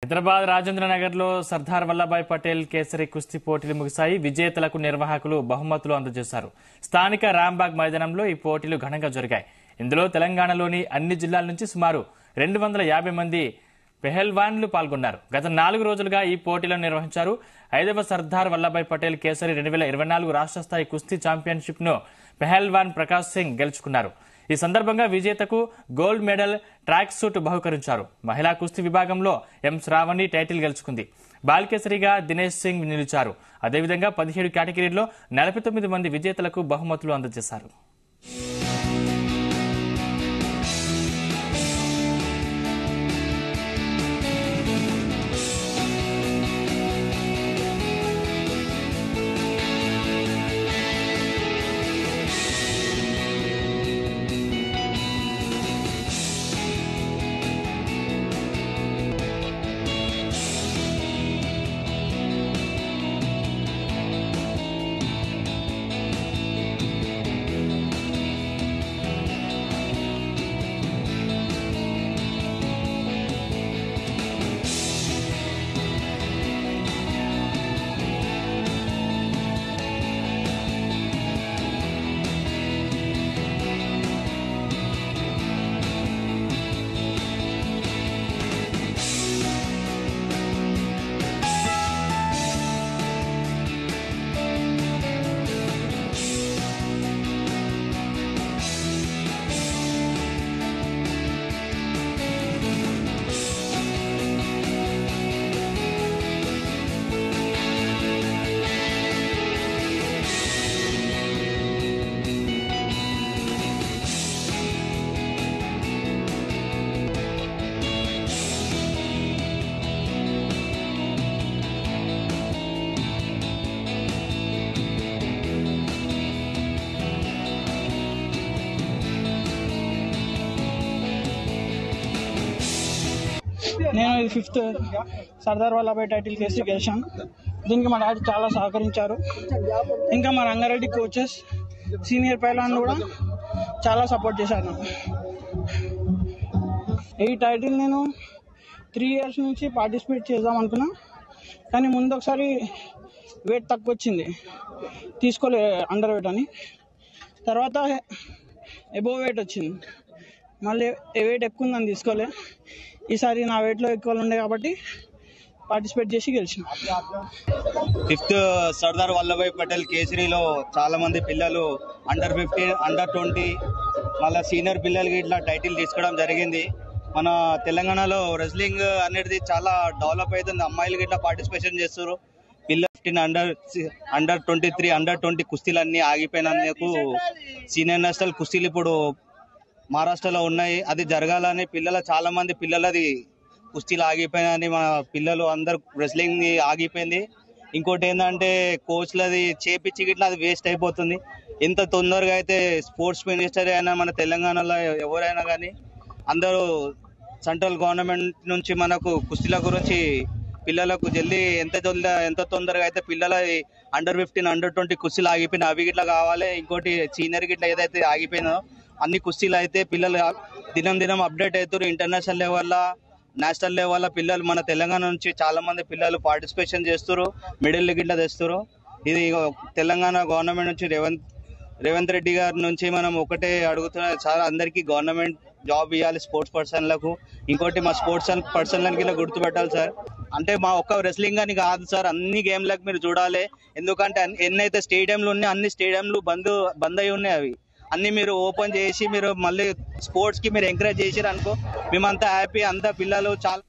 హైదరాబాద్ రాజేంద్ర నగర్ లో సర్దార్ వల్లభాయ్ పటేల్ కేసరి కుస్తీ పోటీలు ముగిశాయి. విజేతలకు నిర్వాహకులు బహుమతులు అందజేశారు. స్థానిక రాంబాగ్ మైదానంలో ఈ పోటీలు ఘనంగా జరిగాయి. ఇందులో తెలంగాణలోని అన్ని జిల్లాల నుంచి సుమారు 250 మంది పెహల్వాన్లు పాల్గొన్నారు. గత 4 రోజులుగా ఈ పోటీలను నిర్వహించారు. 5వ సర్దార్ వల్లభాయ్ పటేల్ కేసరి 2024 రాష్ట్ర స్థాయి కుస్తీ ఛాంపియన్షిప్ ను పెహల్వాన్ ప్రకాష్ సింగ్ గెలుచుకున్నారు. ఈ సందర్భంగా విజేతకు గోల్డ్ మెడల్, ట్రాక్ సూట్ బహుకరించారు. మహిళా కుస్తీ విభాగంలో ఎం శ్రావణి టైటిల్ గెలుచుకుంది. బాల్కేసరిగా దినేష్ సింగ్ నిలిచారు. అదేవిధంగా 17 కేటగిరీల్లో 49 మంది విజేతలకు బహుమతులు అందజేశారు. నేను 5th Sardar Vallabhbhai title case గెలిచాను. దీనికి మా డాడీ చాలా సహకరించారు. ఇంకా మా రంగారెడ్డి కోచెస్, సీనియర్ పైలాన్లు కూడా చాలా సపోర్ట్ చేశారు. ఈ టైటిల్ నేను 3 years నుంచి పార్టిసిపేట్ చేద్దాం అనుకున్నా, కానీ ముందు ఒకసారి వెయిట్ తక్కువ వచ్చింది, తీసుకోలే అండర్ వెయిట్ అని. తర్వాత ఎబోవ్ వెయిట్ వచ్చింది, మళ్ళీ వెయిట్ ఎక్కువ ఉందని తీసుకోలే. ఈసారి నా వెయిట్లో ఎక్కువ ఉండే కాబట్టి పార్టిసిపేట్ చేసి గెలిచిన. 5th సర్దార్ వల్లభాయ్ పటేల్ కేసరిలో చాలా మంది పిల్లలు అండర్ 15, అండర్ 20 మళ్ళీ సీనియర్ పిల్లలకి ఇట్లా టైటిల్ తీసుకోవడం జరిగింది. మన తెలంగాణలో రెజ్లింగ్ అనేది చాలా డెవలప్ అవుతుంది. అమ్మాయిలకి ఇట్లా పార్టిసిపేషన్ చేస్తారు. పిల్లలు 15, అండర్ 23, అండర్ 20 కుస్తీలు అన్నీ ఆగిపోయినందుకు సీనియర్ నేషనల్ కుస్తీలు ఇప్పుడు మహారాష్ట్రలో ఉన్నాయి. అది జరగాలని చాలా మంది పిల్లలది కుస్తీలు ఆగిపోయినాయని మన పిల్లలు అందరు రెస్లింగ్ ఆగిపోయింది. ఇంకోటి ఏంటంటే కోచ్లది చేపించి గిట్లా అది వేస్ట్ అయిపోతుంది. ఎంత తొందరగా అయితే స్పోర్ట్స్ మినిస్టర్ అయినా మన తెలంగాణలో ఎవరైనా కానీ అందరూ సెంట్రల్ గవర్నమెంట్ నుంచి మనకు కుస్తీల గురించి పిల్లలకు జల్దీ ఎంత తొందరగా అయితే పిల్లల అండర్ 15, అండర్ 20 కుస్తీలు ఆగిపోయినాయి అవి గిట్లా కావాలి. ఇంకోటి సీనియర్ గిట్లా ఏదైతే ఆగిపోయినో అన్ని కుస్తీలు అయితే పిల్లలు దినం అప్డేట్ అవుతారు. ఇంటర్నేషనల్ లెవెల్లో, నేషనల్ లెవెల్లో పిల్లలు మన తెలంగాణ నుంచి చాలా మంది పిల్లలు పార్టిసిపేషన్ చేస్తారు, మెడల్ గిట్లా తెస్తారు. ఇది తెలంగాణ గవర్నమెంట్ నుంచి రేవంత్ రెడ్డి గారి నుంచి మనం ఒకటే అడుగుతున్నా, చాలా అందరికీ గవర్నమెంట్ జాబ్ ఇవ్వాలి స్పోర్ట్స్ పర్సన్లకు. ఇంకోటి మా స్పోర్ట్స్ పర్సన్లకి ఇలా గుర్తుపెట్టాలి సార్. అంటే మా ఒక్క రెస్లింగ్ అని కాదు సార్, అన్ని గేమ్లకు మీరు చూడాలి. ఎందుకంటే ఎన్నైతే స్టేడియంలు ఉన్నాయి అన్ని స్టేడియంలు బంద్ అయి ఉన్నాయి. అవి అన్ని మీరు ఓపెన్ చేసి మీరు మళ్ళీ స్పోర్ట్స్ కి మీరు ఎంకరేజ్ చేసారు అనుకో, మేమంతా హ్యాపీ. అంతా పిల్లలు చాలా